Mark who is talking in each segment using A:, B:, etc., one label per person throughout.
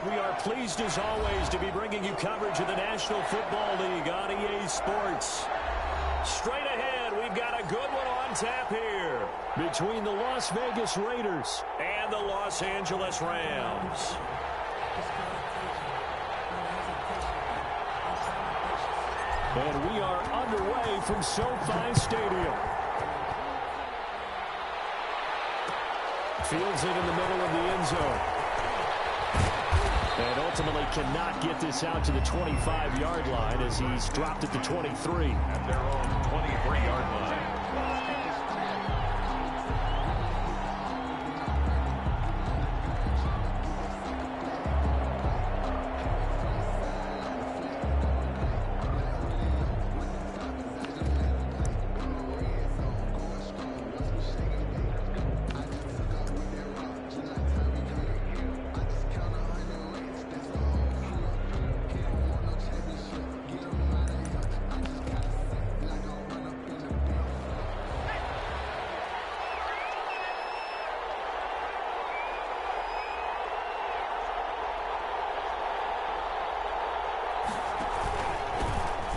A: We are pleased as always to be bringing you coverage of the National Football League on EA Sports. Straight ahead, we've got a good one on tap here between the Las Vegas Raiders and the Los Angeles Rams. And we are underway from SoFi Stadium. Fields it in the middle of the end zone. And ultimately cannot get this out to the 25-yard line as he's dropped at the 23.
B: At their own 23-yard line.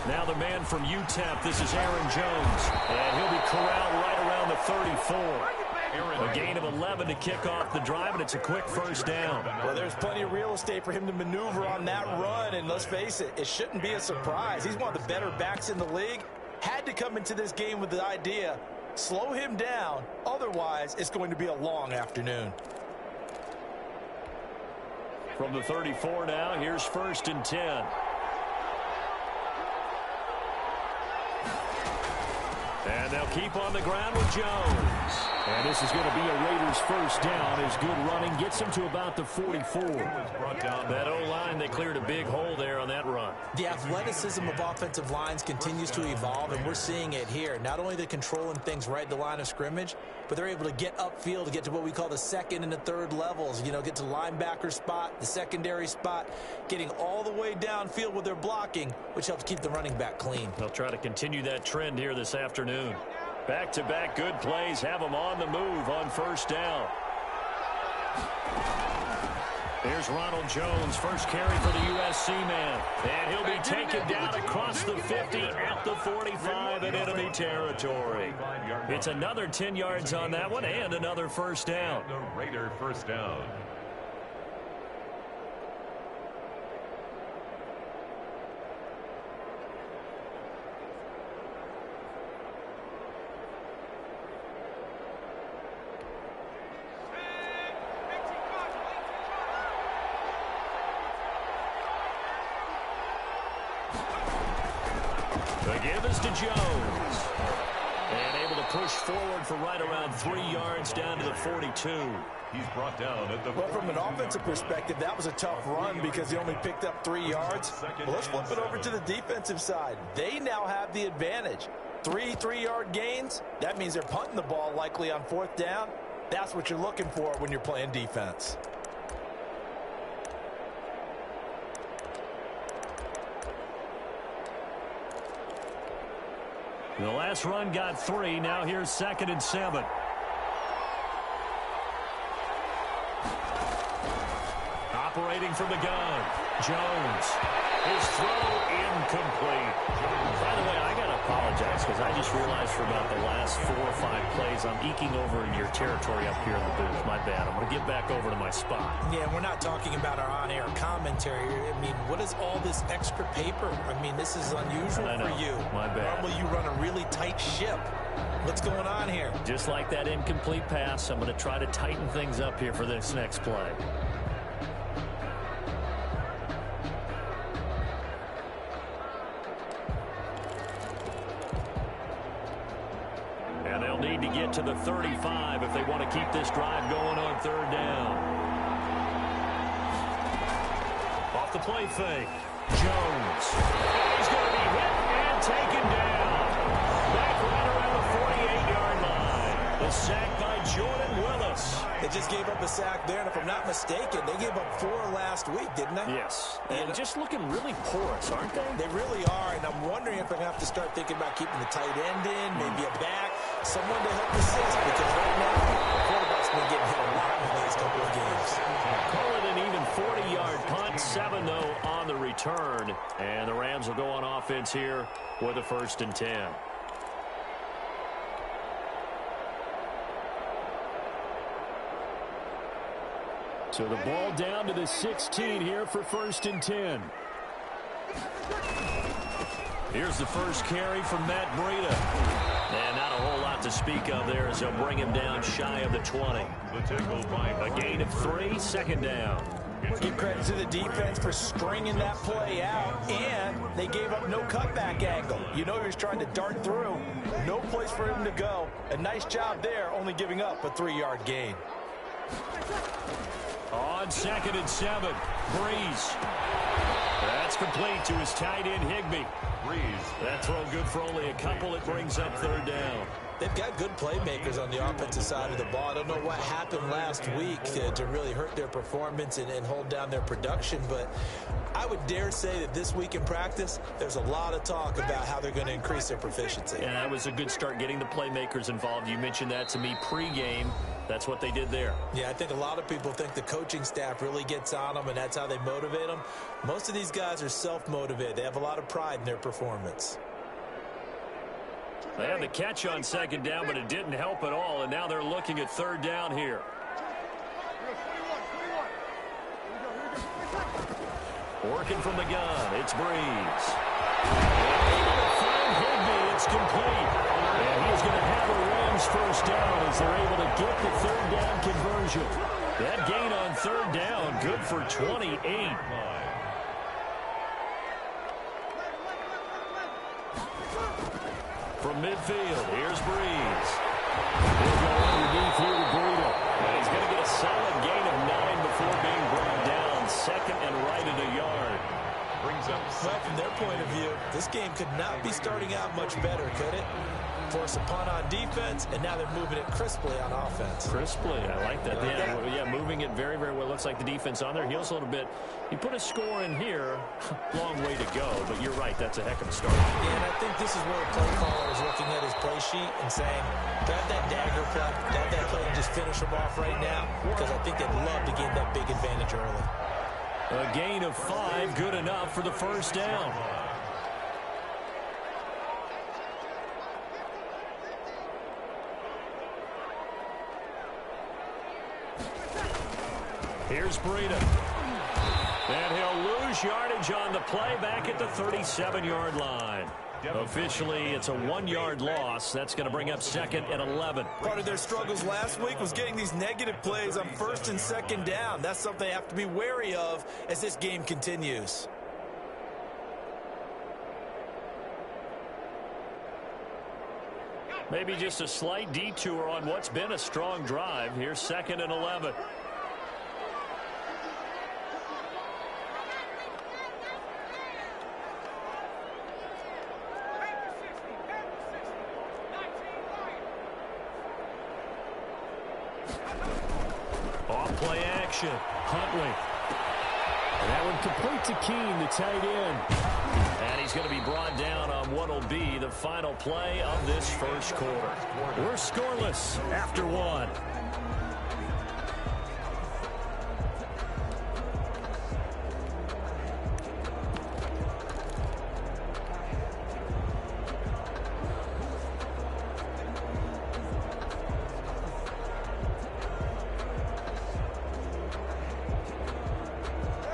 A: Now the man from UTEP, this is Aaron Jones. And he'll be corralled right around the 34. A gain of 11 to kick off the drive, and it's a quick first down.
C: Well, there's plenty of real estate for him to maneuver on that run, and let's face it, it shouldn't be a surprise. He's one of the better backs in the league. Had to come into this game with the idea, slow him down, otherwise it's going to be a long afternoon.
A: From the 34 now, here's 1st and 10. And they'll keep on the ground with Jones. And this is going to be a Raiders first down as good running gets him to about the 44. That O-line, they cleared a big hole there on that run.
D: The athleticism of offensive lines continues to evolve, and we're seeing it here. Not only are they controlling things right at the line of scrimmage, but they're able to get upfield to get to what we call the second and the third levels. You know, get to the linebacker spot, the secondary spot, getting all the way downfield with their blocking, which helps keep the running back clean.
A: They'll try to continue that trend here this afternoon. Back-to-back good plays have them on the move on first down. Here's Ronald Jones, first carry for the USC man. And he'll be taken down across the 50 at the 45 in enemy territory. It's another 10 yards on that one and another first down.
B: The Raider first down.
A: The give is to Jones. And able to push forward for right around 3 yards down to the 42.
B: He's brought down at the...
C: Well, from an offensive perspective, that was a tough run because he only picked up 3 yards. Well, let's flip it over to the defensive side. They now have the advantage. 3 3-yard gains, that means they're punting the ball likely on 4th down. That's what you're looking for when you're playing defense.
A: The last run got 3. Now here's 2nd and 7. Operating from the gun. Jones. His throw incomplete. By the way, I got to apologize because I just realized for about the last 4 or 5 plays I'm eking over in your territory up here in the booth. My bad. I'm going to get back over to my spot.
D: Yeah, we're not talking about our on-air commentary. I mean, what is all this extra paper? I mean, this is unusual for you.
A: My bad.
D: Normally you run a really tight ship. What's going on here?
A: Just like that incomplete pass, I'm going to try to tighten things up here for this next play. And they'll need to get to the 35 if they want to keep this drive going on 3rd down. Off the play fake. Jones. He's going to be hit and taken down. Back right around the 48-yard line. The sack by Jordan Willis.
C: They just gave up a sack there, and if I'm not mistaken, they gave up 4 last week, didn't they?
A: Yes. And just looking really porous, aren't they?
C: They really are, and I'm wondering if I'm going to have to start thinking about keeping the tight end in, maybe a back, someone to help assist, because right now, the quarterback's been getting hit a lot in the last couple of games.
A: Call it an an even 40-yard punt, 7-0 on the return. And the Rams will go on offense here with a 1st and 10. So the ball down to the 16 here for 1st and 10. Here's the first carry from Matt Breida. And not a whole lot to speak of there as they'll bring him down shy of the 20. A gain of 3, 2nd down.
C: Give credit to the defense for stringing that play out, and they gave up no cutback angle. You know he was trying to dart through. No place for him to go. A nice job there, only giving up a 3-yard gain.
A: On 2nd and 7, Breeze. That's complete to his tight end, Higbee. Breeze. That throw good for only a couple. It brings up 3rd down.
D: They've got good playmakers on the offensive side of the ball. I don't know what happened last week to really hurt their performance and hold down their production, but I would dare say that this week in practice, there's a lot of talk about how they're going to increase their proficiency.
A: Yeah, that was a good start getting the playmakers involved. You mentioned that to me pregame. That's what they did there.
D: Yeah, I think a lot of people think the coaching staff really gets on them, and that's how they motivate them. Most of these guys are self-motivated. They have a lot of pride in their performance.
A: They had the catch on 2nd down, but it didn't help at all, and now they're looking at 3rd down here. Working from the gun, it's Breeze. Find Higbee, it's complete. And he's going to have a Rams 1st down as they're able to get the 3rd down conversion. That gain on 3rd down, good for 28. From midfield, here's Breeze. He'll go underneath here to Breida. And he's going to get a solid gain of 9 before being brought down. 2nd and right at a yard.
B: Brings up.
D: Well, from their point of view, this game could not be starting out much better, could it? Force a punt on defense, and now they're moving it crisply on offense.
A: Crisply, I like that. Yeah, moving it very, very well. Looks like the defense on their heels a little bit. You put a score in here, long way to go, but you're right, that's a heck of a start.
D: Yeah, and I think this is where a play caller is looking at his play sheet and saying, grab that dagger play, grab that play and just finish them off right now, because I think they'd love to gain that big advantage early.
A: A gain of 5, good enough for the 1st down. Here's Breida. And he'll lose yardage on the play back at the 37-yard line. Officially, it's a 1-yard loss. That's going to bring up 2nd and 11.
C: Part of their struggles last week was getting these negative plays on 1st and 2nd down. That's something they have to be wary of as this game continues.
A: Maybe just a slight detour on what's been a strong drive. Here's 2nd and 11. Off-play action. Huntley. And that one complete to Keene, the tight end. And he's going to be brought down on what will be the final play of this 1st quarter. We're scoreless after 1.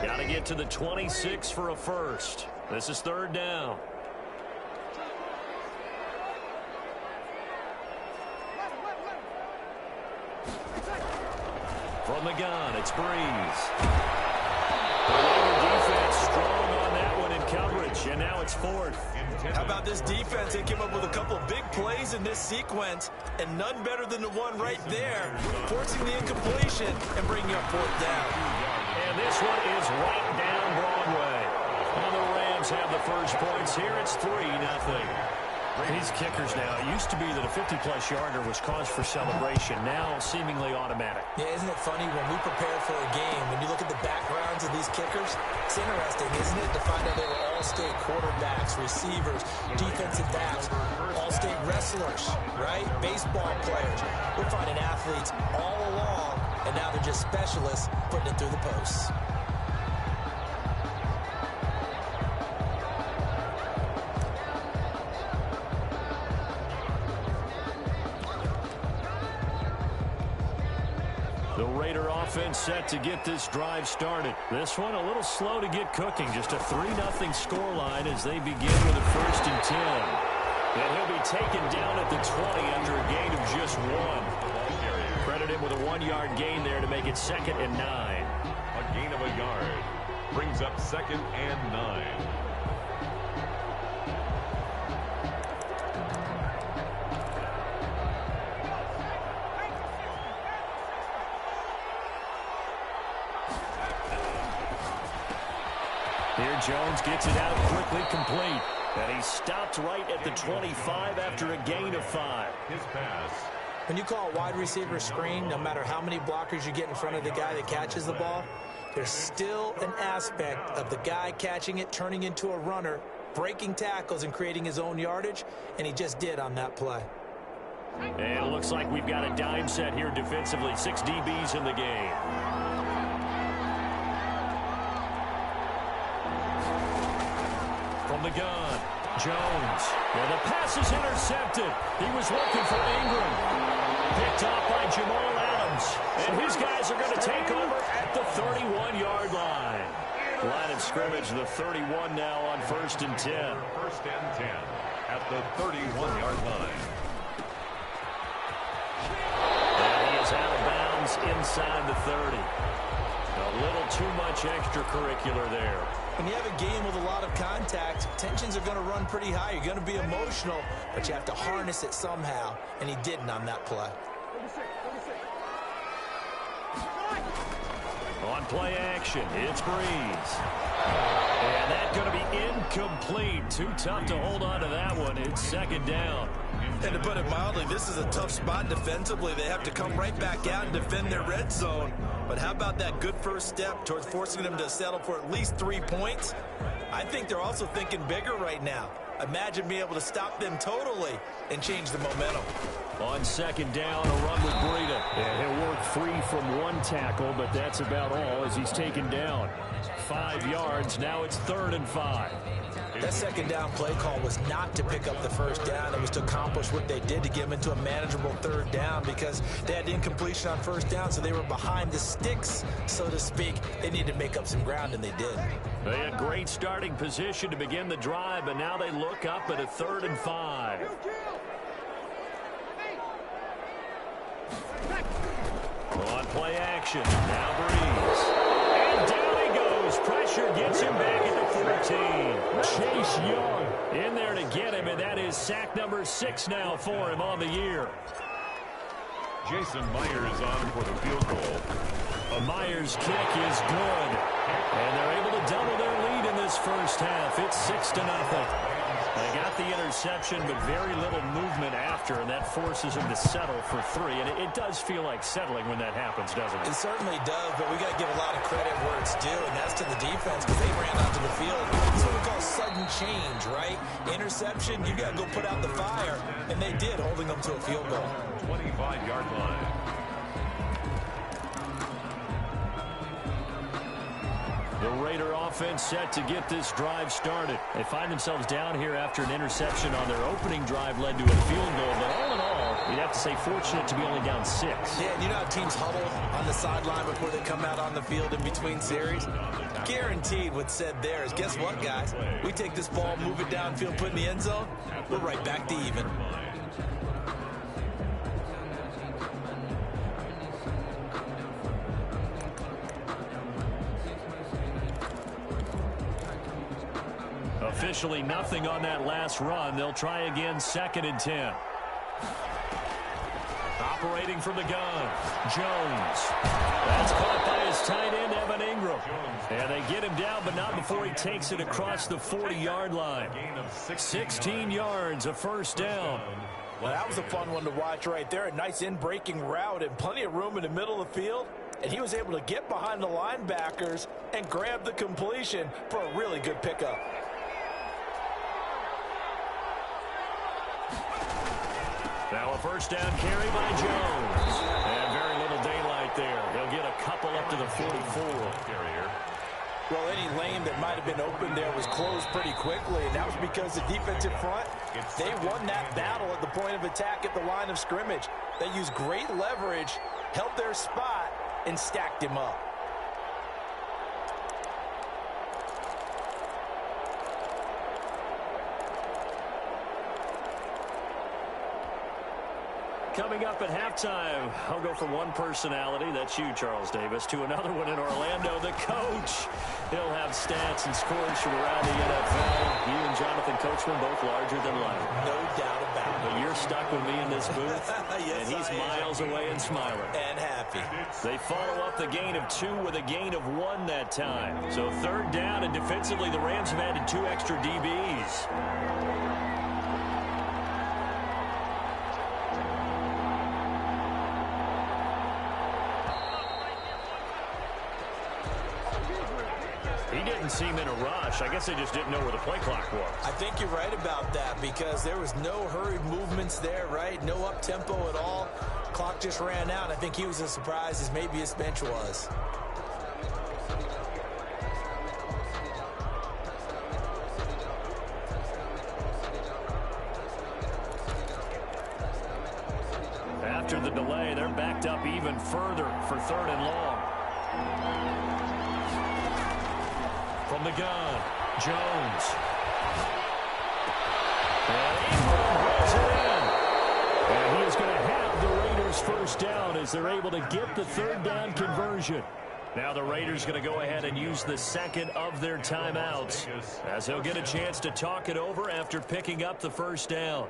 A: Got to get to the 26 for a 1st. This is 3rd down. From the gun, it's Breeze. The Raider defense strong on that one in coverage, and now it's 4th.
C: How about this defense? They came up with a couple of big plays in this sequence, and none better than the one right there, forcing the incompletion and bringing up 4th down.
A: And this one is right down Broadway. And the Rams have the first points here. It's 3-0. These kickers now, it used to be that a 50-plus yarder was cause for celebration. Now seemingly automatic.
D: Yeah, isn't it funny when we prepare for a game, when you look at the backgrounds of these kickers, it's interesting, isn't it, to find out they were all-state quarterbacks, receivers, defensive backs, all-state wrestlers, right? Baseball players. We're finding athletes all along and now they're just specialists putting it through the posts.
A: The Raider offense set to get this drive started. This one a little slow to get cooking. Just a 3-0 scoreline as they begin with a 1st and 10. And he'll be taken down at the 20 after a gain of just 1. Credit him with a 1-yard gain there to make it 2nd and 9.
B: A gain of a yard brings up 2nd and 9.
A: Here Jones gets it out quickly, complete. And he stopped right at the 25 after a gain of 5.
B: His pass.
D: When you call a wide receiver screen, no matter how many blockers you get in front of the guy that catches the ball, there's still an aspect of the guy catching it, turning into a runner, breaking tackles and creating his own yardage, and he just did on that play.
A: And it looks like we've got a dime set here defensively. 6 DBs in the game. From the gun, Jones. Well, the pass is intercepted. He was looking for Ingram. Picked off by Jamal Adams. And his guys are going to take over at the 31-yard line. Line of scrimmage, the 31 now on 1st and 10.
B: 1st and 10 at the 31-yard line.
A: And he is out of bounds inside the 30. A little too much extracurricular there.
D: When you have a game with a lot of contact, tensions are going to run pretty high. You're going to be emotional, but you have to harness it somehow, and he didn't on that play.
A: On play action, it's Breeze. And that's going to be incomplete. Too tough to hold on to that one. It's 2nd down.
C: And to put it mildly, this is a tough spot defensively. They have to come right back out and defend their red zone. But how about that good first step towards forcing them to settle for at least 3 points? I think they're also thinking bigger right now. Imagine being able to stop them totally and change the momentum.
A: On 2nd down, a run with Breida. And he'll work free from 1 tackle, but that's about all as he's taken down. 5 yards, now it's 3rd and 5.
D: That 2nd down play call was not to pick up the 1st down. It was to accomplish what they did to get them into a manageable 3rd down because they had incompletion on 1st down, so they were behind the sticks, so to speak. They needed to make up some ground, and they did.
A: They had great starting position to begin the drive, but now they look up at a 3rd and 5. On play action, now Breeze. And down he goes. Pressure gets him back at the 14. Chase Young in there to get him, and that is sack number 6 now for him on the year.
B: Jason Myers on for the field goal.
A: A Myers kick is good. And they're able to double their lead in this first half. It's 6-0. They got the interception, but very little movement after, and that forces them to settle for 3. And it does feel like settling when that happens, doesn't it?
D: It certainly does, but we got to give a lot of credit where it's due, and that's to the defense because they ran onto the field. It's what we call sudden change, right? Interception, you got to go put out the fire, and they did, holding them to a field goal.
B: 25-yard line.
A: The Raider offense set to get this drive started. They find themselves down here after an interception on their opening drive led to a field goal. But all in all, you'd have to say fortunate to be only down 6.
D: Yeah, and you know how teams huddle on the sideline before they come out on the field in between series? Guaranteed what's said there is, guess what, guys? We take this ball, move it downfield, put it in the end zone, we're right back to even.
A: Officially nothing on that last run. They'll try again, 2nd and 10. Operating from the gun, Jones. That's caught by his tight end, Evan Ingram. And they get him down, but not before he takes it across the 40-yard line. 16 yards, a 1st down.
C: Well, that was a fun one to watch right there. A nice in-breaking route and plenty of room in the middle of the field. And he was able to get behind the linebackers and grab the completion for a really good pickup. Now a 1st down carry by Jones. And very little daylight there.
A: get a couple up to the 44.
C: Well, any lane that might have been open there was closed pretty quickly, and that was because the defensive front, they won that battle at the point of attack at the line of scrimmage. They used great leverage, held their spot, and stacked him up.
A: Coming up at halftime, I'll go from one personality, that's you, Charles Davis, to another one in Orlando, the coach. He'll have stats and scores from around the NFL. You and Jonathan Coachman, both larger than life.
C: No doubt about it.
A: But you're stuck with me in this booth,
C: yes,
A: and he's miles away and smiling.
C: And happy.
A: They follow up the gain of 2 with a gain of 1 that time. So third down, and defensively, the Rams have added 2 extra DBs. He didn't seem in a rush. I guess they just didn't know where the play clock was.
C: I think you're right about that because there was no hurried movements there, right? No up-tempo at all. Clock just ran out. I think he was as surprised as maybe his bench was.
A: After the delay, they're backed up even further for 3rd and long. From the gun, Jones. And Ingram rolls it in. And he is going to have the Raiders first down as they're able to get the 3rd down conversion. Now the Raiders going to go ahead and use the 2nd of their timeouts as they'll get a chance to talk it over after picking up the 1st down.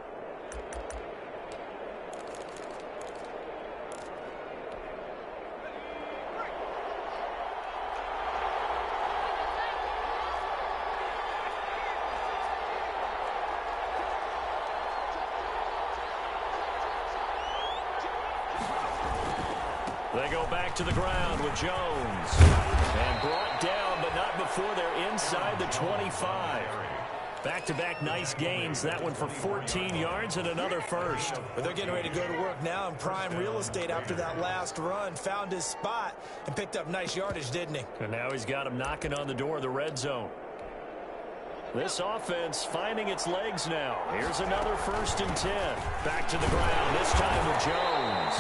A: They go back to the ground with Jones. And brought down, but not before they're inside the 25. Back-to-back nice gains. That one for 14 yards and another first.
C: But they're getting ready to go to work now in prime real estate after that last run. Found his spot and picked up nice yardage, didn't he?
A: And now he's got him knocking on the door of the red zone. This offense finding its legs now. Here's another 1st and 10. Back to the ground, this time with Jones.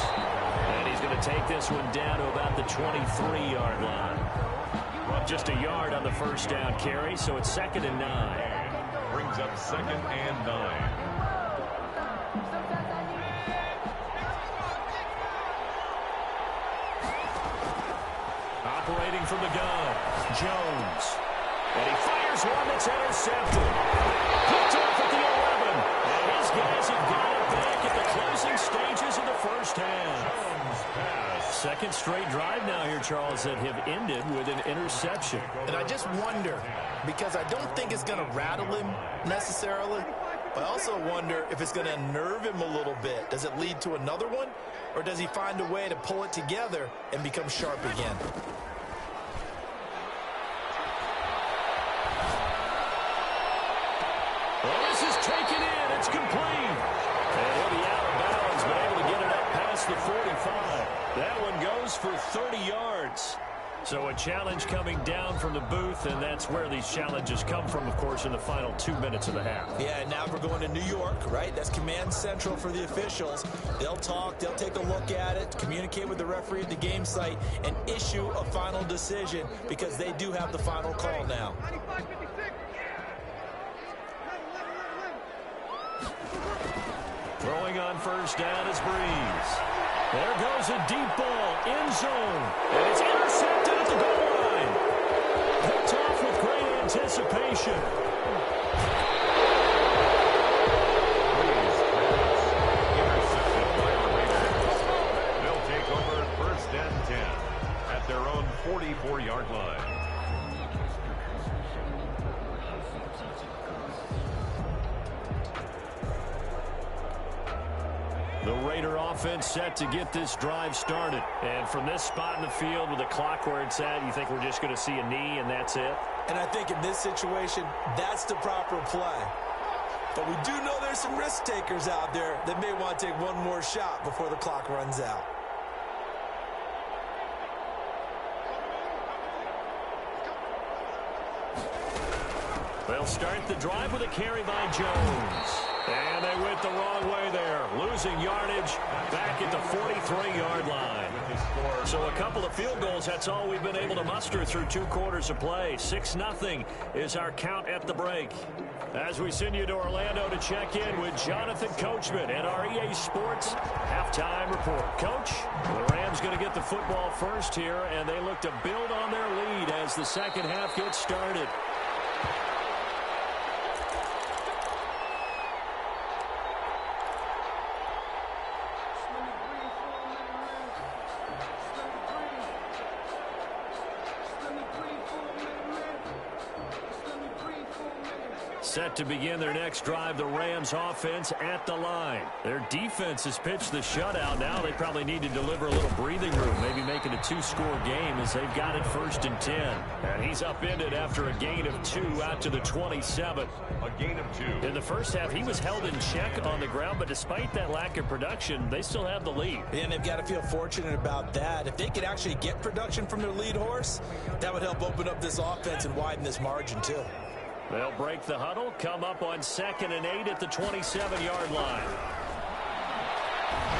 A: And he's going to take this one down to about the 23-yard line. Well, just a yard on the 1st down carry, so it's 2nd and 9.
B: Brings up 2nd and 9.
A: Operating from the gun, Jones. And he fires one that's intercepted. Picked off at the 11. And his guys have got it back at the closing stages of the 1st half. 2nd straight drive now here, Charles, that have ended with an interception.
D: And I just wonder, because I don't think it's going to rattle him necessarily, but I also wonder if it's going to unnerve him a little bit. Does it lead to another one, or does he find a way to pull it together and become sharp again?
A: Well, this is taken in. It's complete. And he'll be out of bounds, but able to get it up past the 45. That one goes for 30 yards. So a challenge coming down from the booth, and that's where these challenges come from, of course, in the final 2 minutes of the half.
C: Yeah, now we're going to New York, right? That's command central for the officials. They'll talk, they'll take a look at it, communicate with the referee at the game site, and issue a final decision because they do have the final call now.
A: Throwing on 1st down is Breeze. There goes a deep ball, end zone, and it's intercepted at the goal line. Picked off with great anticipation.
B: Intercepted by the Raiders. They'll take over 1st and 10 at their own 44-yard line.
A: The Raider offense set to get this drive started. And from this spot in the field with the clock where it's at, you think we're just going to see a knee and that's it?
C: And I think in this situation, that's the proper play. But we do know there's some risk takers out there that may want to take one more shot before the clock runs out.
A: They'll start the drive with a carry by Jones. And they went the wrong way there, losing yardage back at the 43-yard line. So a couple of field goals, that's all we've been able to muster through 2 quarters of play. 6-0 is our count at the break. As we send you to Orlando to check in with Jonathan Coachman at our EA Sports halftime report. Coach, the Rams going to get the football first here, and they look to build on their lead as the second half gets started. Set to begin their next drive, the Rams offense at the line. Their defense has pitched the shutout. Now they probably need to deliver a little breathing room, maybe make it a 2-score game as they've got it 1st and 10. And he's upended after a gain of 2 out to the 27.
B: A gain of 2.
A: In the first half, he was held in check on the ground, but despite that lack of production, they still have the lead.
D: And they've got to feel fortunate about that. If they could actually get production from their lead horse, that would help open up this offense and widen this margin too.
A: They'll break the huddle, come up on 2nd and 8 at the 27-yard line.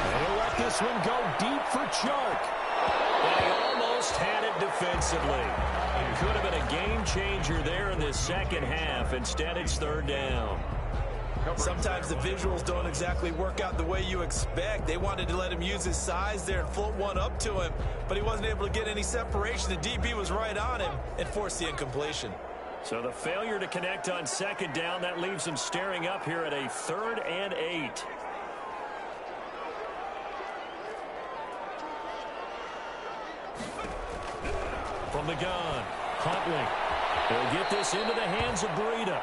C: They'll let this one go deep for Chark.
A: And he almost had it defensively. It could have been a game changer there in this second half. Instead, it's 3rd down.
D: Sometimes the visuals don't exactly work out the way you expect. They wanted to let him use his size there and float one up to him, but he wasn't able to get any separation. The DB was right on him and forced the incompletion.
A: So the failure to connect on 2nd down, that leaves them staring up here at a 3rd and 8. From the gun, Huntley. He'll get this into the hands of Breida.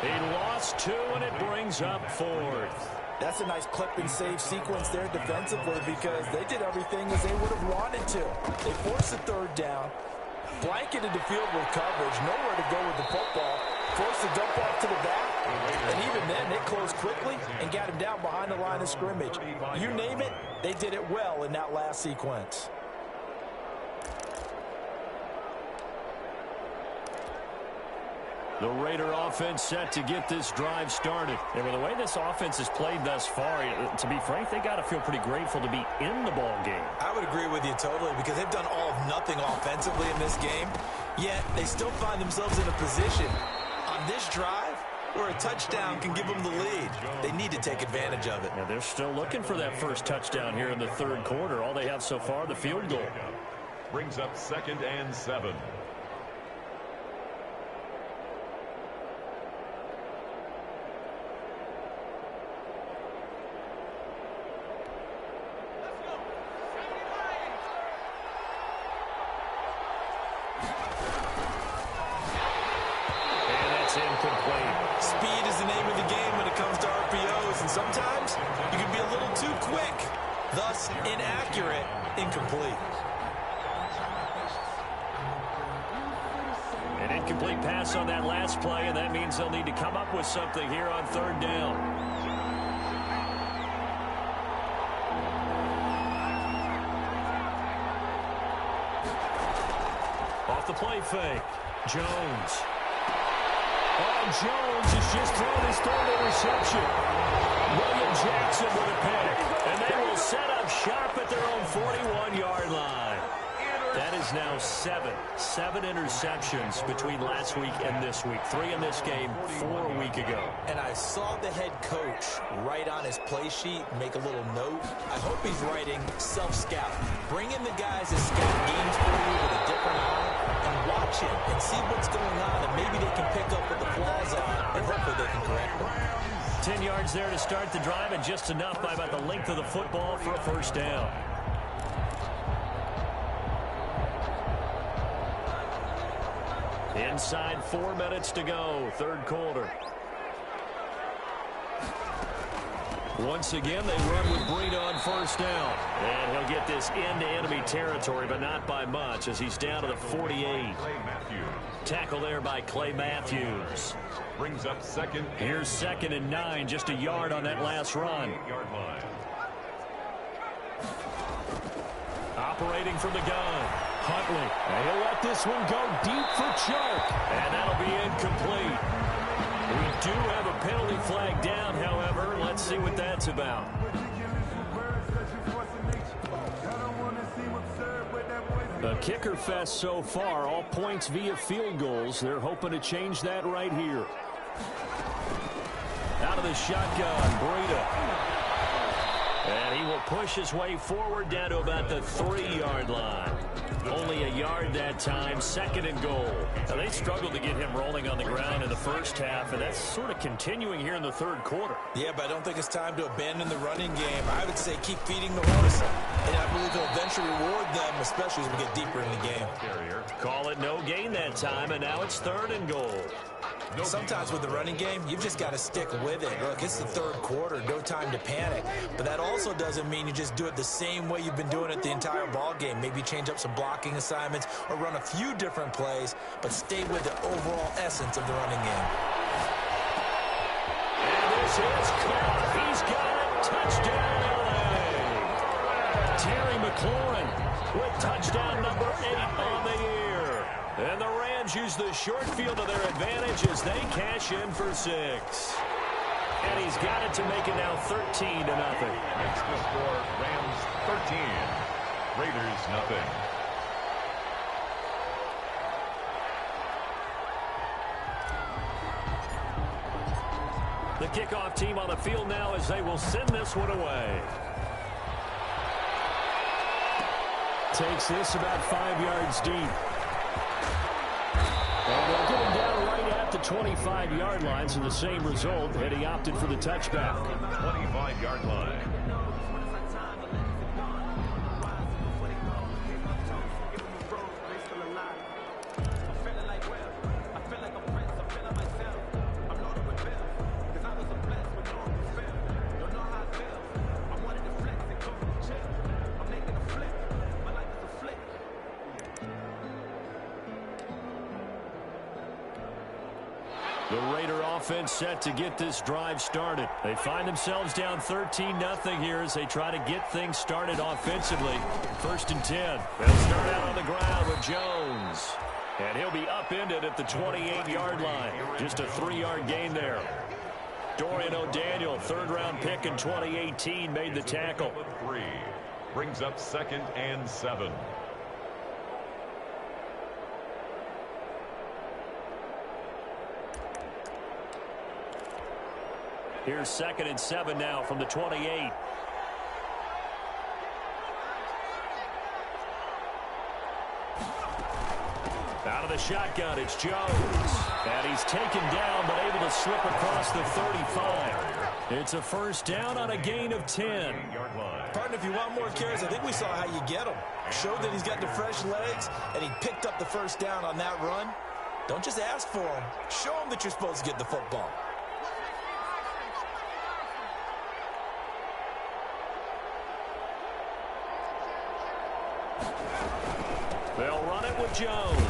A: He lost 2, and it brings up 4th.
C: That's a nice clip and save sequence there defensively because they did everything as they would have wanted to. They forced the 3rd down, blanketed the field with coverage, nowhere to go with the football, forced the dump off to the back, and even then they closed quickly and got him down behind the line of scrimmage. You name it, they did it well in that last sequence.
A: The Raider offense set to get this drive started. And with the way this offense has played thus far, to be frank, they got to feel pretty grateful to be in the ball game.
D: I would agree with you totally because they've done all of nothing offensively in this game, yet they still find themselves in a position on this drive where a touchdown can give them the lead. They need to take advantage of it.
A: Yeah, they're still looking for that first touchdown here in the 3rd quarter. All they have so far, the field goal.
B: Brings up 2nd and 7.
A: Incomplete.
D: Speed is the name of the game when it comes to RPOs, and sometimes you can be a little too quick, thus inaccurate, incomplete.
A: An incomplete pass on that last play, and that means they'll need to come up with something here on 3rd down. Off the play fake, Jones. Oh, Jones has just thrown his 3rd interception. William Jackson with a pick. And they will set up shop at their own 41-yard line. That is now 7 interceptions between last week and this week. 3 in this game, 4 a week ago.
D: And I saw the head coach write on his play sheet, make a little note. I hope he's writing self-scout. Bring in the guys that scout games for you with a different eye and watch him and see what's going on, and maybe they can pick up what the flaws are, and hopefully they can correct them.
A: 10 yards there to start the drive, and just enough by about the length of the football for a 1st down. Inside 4 minutes to go, 3rd quarter. Once again, they run with Breida on 1st down. And he'll get this into enemy territory, but not by much as he's down to the 48. Tackle there by Clay Matthews.
B: Brings up 2nd.
A: Here's 2nd and 9, just a yard on that last run. Operating from the gun, Huntley. And he'll let this one go deep for Chark. And that'll be incomplete. do have a penalty flag down, however. Let's see what that's about. A kicker fest so far, all points via field goals. They're hoping to change that right here. Out of the shotgun, Breida. And he will push his way forward down to about the 3-yard line. Only a yard that time, 2nd and goal. Now, they struggled to get him rolling on the ground in the first half, and that's sort of continuing here in the 3rd quarter.
D: Yeah, but I don't think it's time to abandon the running game. I would say keep feeding the horse, and I believe he'll eventually reward them, especially as we get deeper in the game.
A: Call it no gain that time, and now it's 3rd and goal.
D: Sometimes with the running game, you've just got to stick with it. Look, it's the 3rd quarter, no time to panic. But that also doesn't mean you just do it the same way you've been doing it the entire ball game. Maybe change up some blocking assignments or run a few different plays, but stay with the overall essence of the running game.
A: And this is caught. He's got it. Touchdown, LA. Terry McLaurin with touchdown number 8 on the year. And the Rams use the short field to their advantage as they cash in for 6. And he's got it to make it now 13-0.
B: Makes the score Rams 13, Raiders nothing.
A: The kickoff team on the field now as they will send this one away. Takes this about 5 yards deep. And they'll get him down right at the 25-yard line, so the same result, and he opted for the touchback.
B: 25-yard line.
A: The Raider offense set to get this drive started. They find themselves down 13-0 here as they try to get things started offensively. 1st and 10. They'll start out on the ground with Jones. And he'll be upended at the 28-yard line. Just a 3-yard gain there. Dorian O'Daniel, 3rd-round pick in 2018, made the tackle.
B: 3 brings up 2nd and 7.
A: Here's 2nd and 7 now from the 28. Out of the shotgun, it's Jones. And he's taken down, but able to slip across the 35. It's a 1st down on a gain of 10.
D: Partner, if you want more carries, I think we saw how you get him. Showed that he's got the fresh legs, and he picked up the 1st down on that run. Don't just ask for him. Show him that you're supposed to get the football.
A: They'll run it with Jones.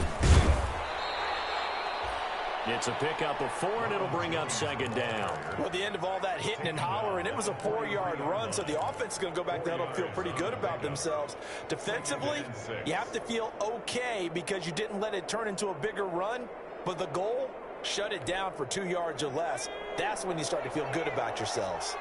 A: It's a pickup of 4, and it'll bring up 2nd down.
C: Well, at the end of all that hitting and hollering, it was a 4-yard run, so the offense is going to go back to huddle and feel pretty good about themselves. Defensively, you have to feel okay because you didn't let it turn into a bigger run, but the goal, shut it down for 2 yards or less. That's when you start to feel good about yourselves.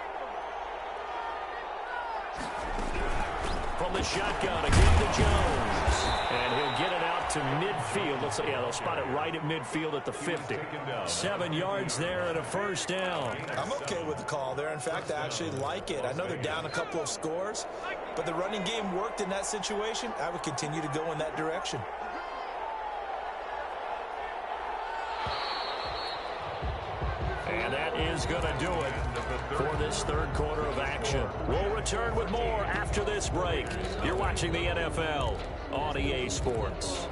A: From the shotgun, again to Jones. And he'll get it out to midfield. Looks like, yeah, they'll spot it right at midfield at the 50. 7 yards there and a 1st down.
D: I'm okay with the call there. In fact, I actually like it. I know they're down a couple of scores, but the running game worked in that situation. I would continue to go in that direction.
A: And that is going to do it for this 3rd quarter of action. We'll return with more after this break. You're watching the NFL on EA Sports.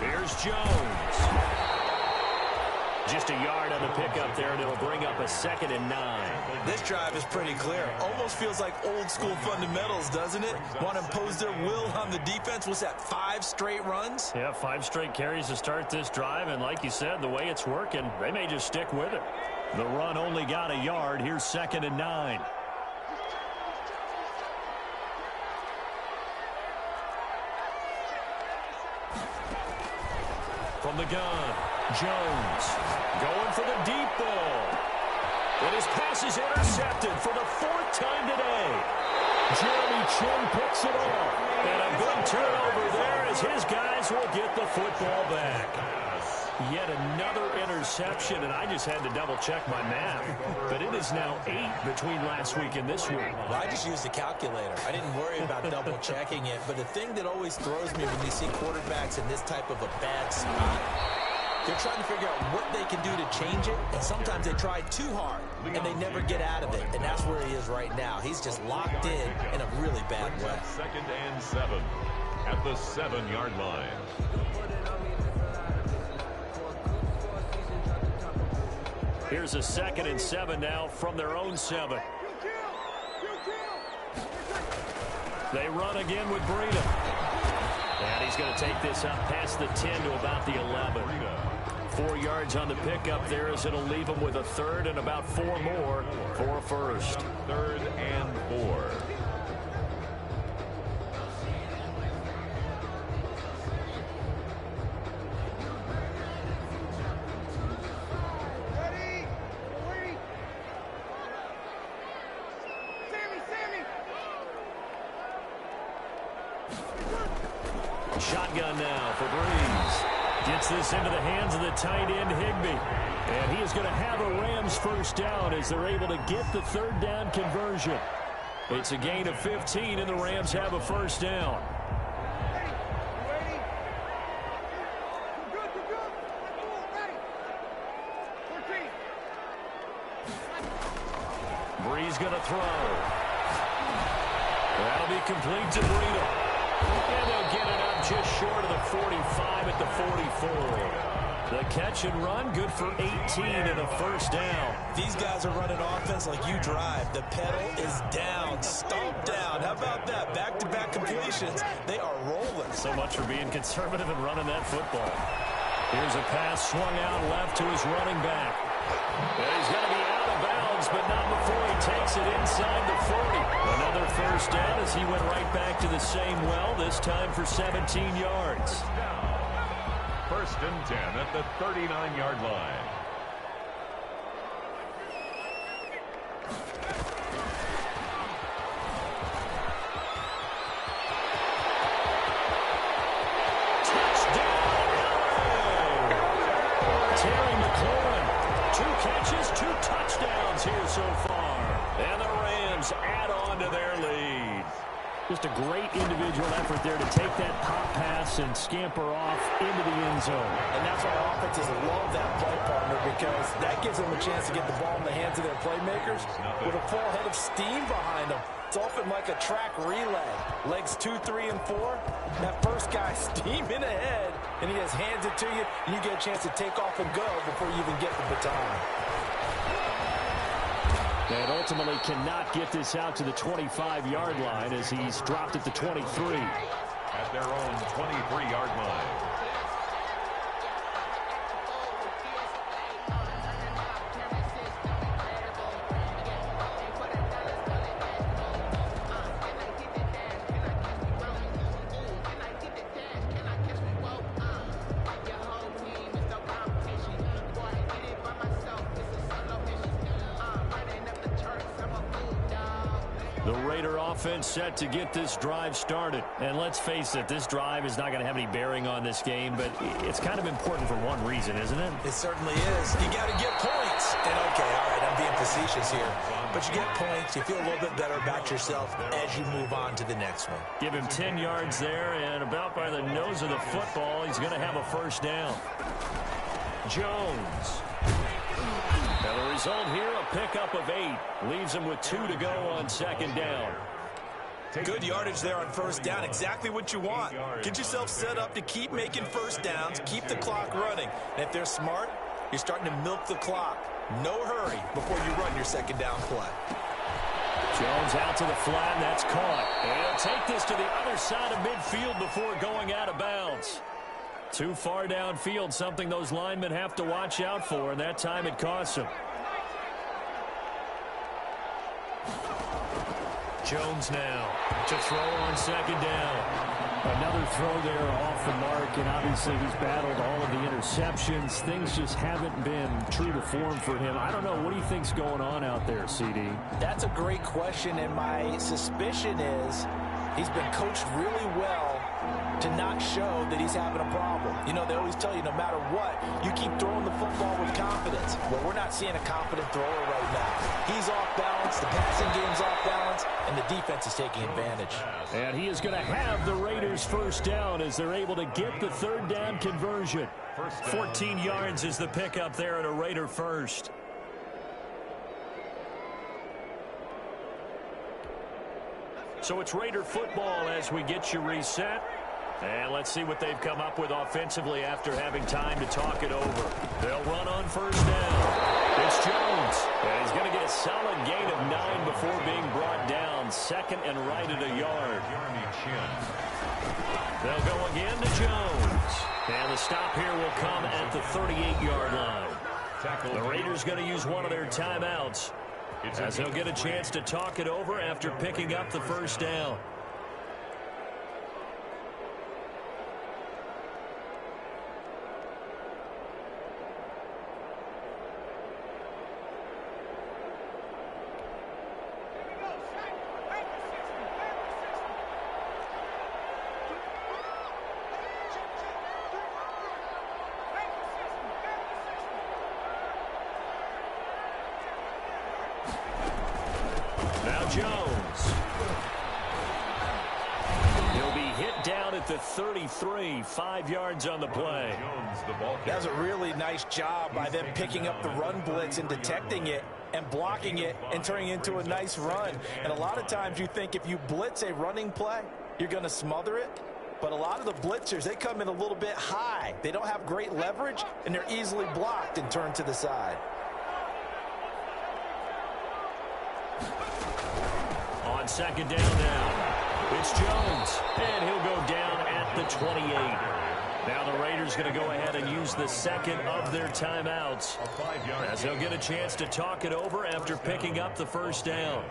A: Here's Jones. Just a yard on the pickup there, and it'll bring up a 2nd and 9.
D: This drive is pretty clear. Almost feels like old school fundamentals, doesn't it? Want to impose their will on the defense. What's that, 5 straight runs?
A: Yeah, 5 straight carries to start this drive, and like you said, the way it's working, they may just stick with it. The run only got a yard. Here's 2nd and 9. from the gun. Jones going for the deep ball. And his pass is intercepted for the 4th time today. Jeremy Chin picks it off. And a good turnover there as his guys will get the football back. Yet another interception, and I just had to double-check my math. But it is now 8 between last week and this week.
D: Well, I just used a calculator. I didn't worry about double-checking it. But the thing that always throws me when you see quarterbacks in this type of a bad spot, they're trying to figure out what they can do to change it, and sometimes they try too hard, and they never get out of it, and that's where he is right now. He's just locked in a really bad way.
B: 2nd and 7 at the 7-yard line.
A: Here's a 2nd and 7 now from their own 7. They run again with Breida. And he's going to take this up past the 10 to about the 11. 4 yards on the pickup there as it'll leave him with a 3rd and about 4 more for a first.
B: 3rd and 4.
A: Shotgun now for Breeze. Gets this into the hands of the tight end, Higbee. And he is going to have a Rams first down as they're able to get the 3rd down conversion. It's a gain of 15, and the Rams have a first down. Breeze going to throw. That'll be complete to Breida. And they'll get it up just short of the 45 at the 44. The catch and run, good for 18 and a first down.
D: These guys are running offense like you drive. The pedal is down, stomp down. How about that? Back-to-back completions. They are rolling.
A: So much for being conservative and running that football. Here's a pass swung out left to his running back. And he's going to be out of bounds, but not before he takes it inside the 40. Another first down as he went right back to the same well, this time for 17 yards.
B: 1st and 10 at the 39-yard line.
A: Terry McLaurin, 2 catches, 2 touchdowns here so far. And the Rams add on to their lead. Just a great individual effort there to take that pop pass and scamper off into the end zone.
C: And that's why offenses love that play partner, because that gives them a chance to get the ball in the hands of their playmakers with a full head of steam behind them. It's often like a track relay. Legs 2, 3, and 4. That first guy steaming ahead, and he just hands it to you, and you get a chance to take off and go before you even get the baton.
A: And ultimately cannot get this out to the 25-yard line as he's dropped at the 23.
B: At their own 23-yard line.
A: Offense set to get this drive started. And let's face it, this drive is not going to have any bearing on this game, but it's kind of important for one reason, isn't it?
D: It certainly is. You got to get points. And okay, all right, I'm being facetious here. But you get points, you feel a little bit better about yourself as you move on to the next one.
A: Give him 10 yards there, and about by the nose of the football, he's going to have a first down. Jones. And the result here, a pickup of 8. Leaves him with 2 to go on 2nd down.
D: Good yardage there on first down. Exactly what you want. Get yourself set up to keep making first downs, keep the clock running. And if they're smart, you're starting to milk the clock. No hurry before you run your 2nd down play.
A: Jones out to the flat, and that's caught. And he'll take this to the other side of midfield before going out of bounds. Too far downfield, something those linemen have to watch out for, and that time it costs him. Jones now to throw on 2nd down. Another throw there off the mark, and obviously he's battled all of the interceptions. Things just haven't been true to form for him. I don't know. What do you think's going on out there, CD?
C: That's a great question, and my suspicion is he's been coached really well to not show that he's having a problem. You know, they always tell you no matter what, you keep throwing the football with confidence. Well, we're not seeing a confident thrower right now. He's off balance, the passing game's off balance, and the defense is taking advantage.
A: And he is going to have the Raiders first down as they're able to get the third down conversion. 14 yards is the pickup there at a Raider first. So it's Raider football as we get you reset. And let's see what they've come up with offensively after having time to talk it over. They'll run on first down. It's Jones. And he's going to get a solid gain of 9 before being brought down. Second and right at a yard. They'll go again to Jones. And the stop here will come at the 38-yard line. The Raiders going to use one of their timeouts as they'll get a chance to talk it over after picking up the first down. Jones. He'll be hit down at the 33, 5 yards on the play.
C: That was a really nice job by them picking up the run blitz and detecting it and blocking it and turning it into a nice run. And a lot of times you think if you blitz a running play, you're going to smother it. But a lot of the blitzers, they come in a little bit high. They don't have great leverage, and they're easily blocked and turned to the side.
A: On second down now, it's Jones, and he'll go down at the 28. Now the Raiders going to go ahead and use the second of their timeouts as they'll get a chance to talk it over after picking up the first down.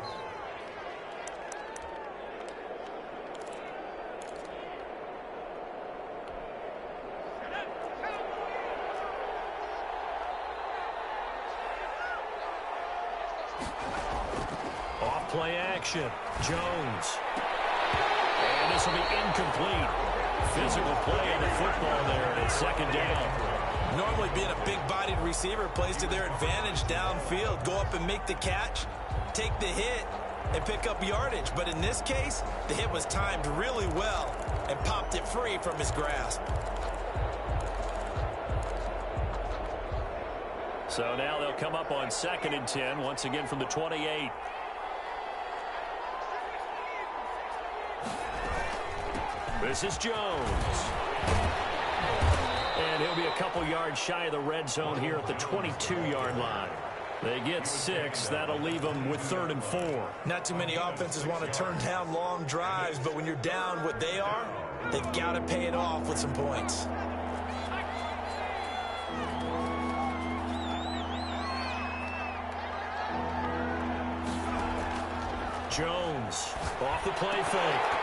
A: Play action. Jones. And this will be incomplete. Physical play of the football there, and it's second down.
C: Normally being a big-bodied receiver plays to their advantage downfield. Go up and make the catch, take the hit, and pick up yardage. But in this case, the hit was timed really well and popped it free from his grasp.
A: So now they'll come up on 2nd and 10, once again from the 28. This is Jones. And he'll be a couple yards shy of the red zone here at the 22-yard line. They get 6. That'll leave them with 3rd and 4.
C: Not too many offenses want to turn down long drives, but when you're down what they are, they've got to pay it off with some points.
A: Jones off the play fake.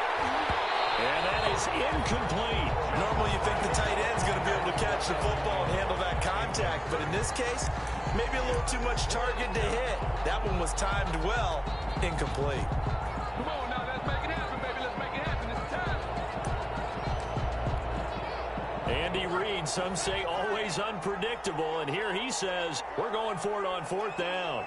A: And that is incomplete.
C: Normally you think the tight end's going to be able to catch the football and handle that contact, but in this case, maybe a little too much target to hit. That one was timed well, incomplete.
E: Come on now, let's make it happen, baby. Let's make it happen. It's time.
A: Andy Reid, some say always unpredictable, and here he says, we're going for it on 4th down.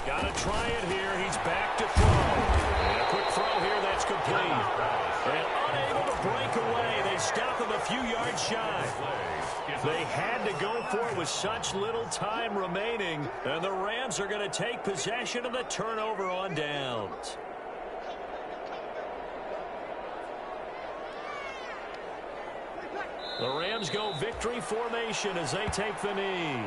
A: Got to try it here. He's back to throw. And a quick throw here that's complete. And unable to break away. They stop him a few yards shy. They had to go for it with such little time remaining. And the Rams are going to take possession of the turnover on downs. The Rams go victory formation as they take the knee.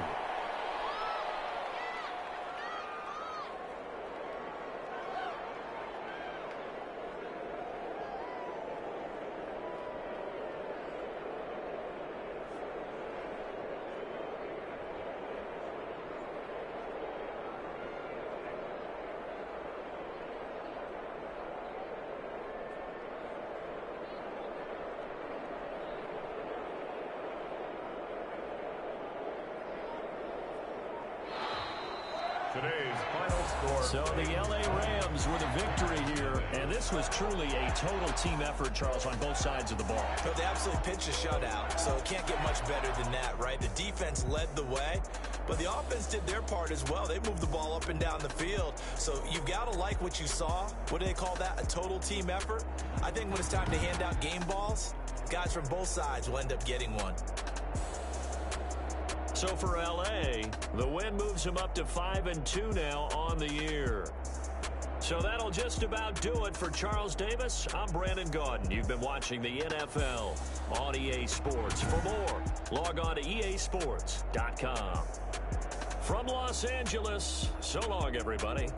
A: So the L.A. Rams with a victory here, and this was truly a total team effort, Charles, on both sides of the ball.
D: But they absolutely pitched a shutout, so it can't get much better than that, right? The defense led the way, but the offense did their part as well. They moved the ball up and down the field, so you've got to like what you saw. What do they call that? A total team effort? I think when it's time to hand out game balls, guys from both sides will end up getting one.
A: So for L.A., the win moves them up to 5-2 now on the year. So that'll just about do it for Charles Davis. I'm Brandon Gaudin. You've been watching the NFL on EA Sports. For more, log on to easports.com. From Los Angeles, so long, everybody.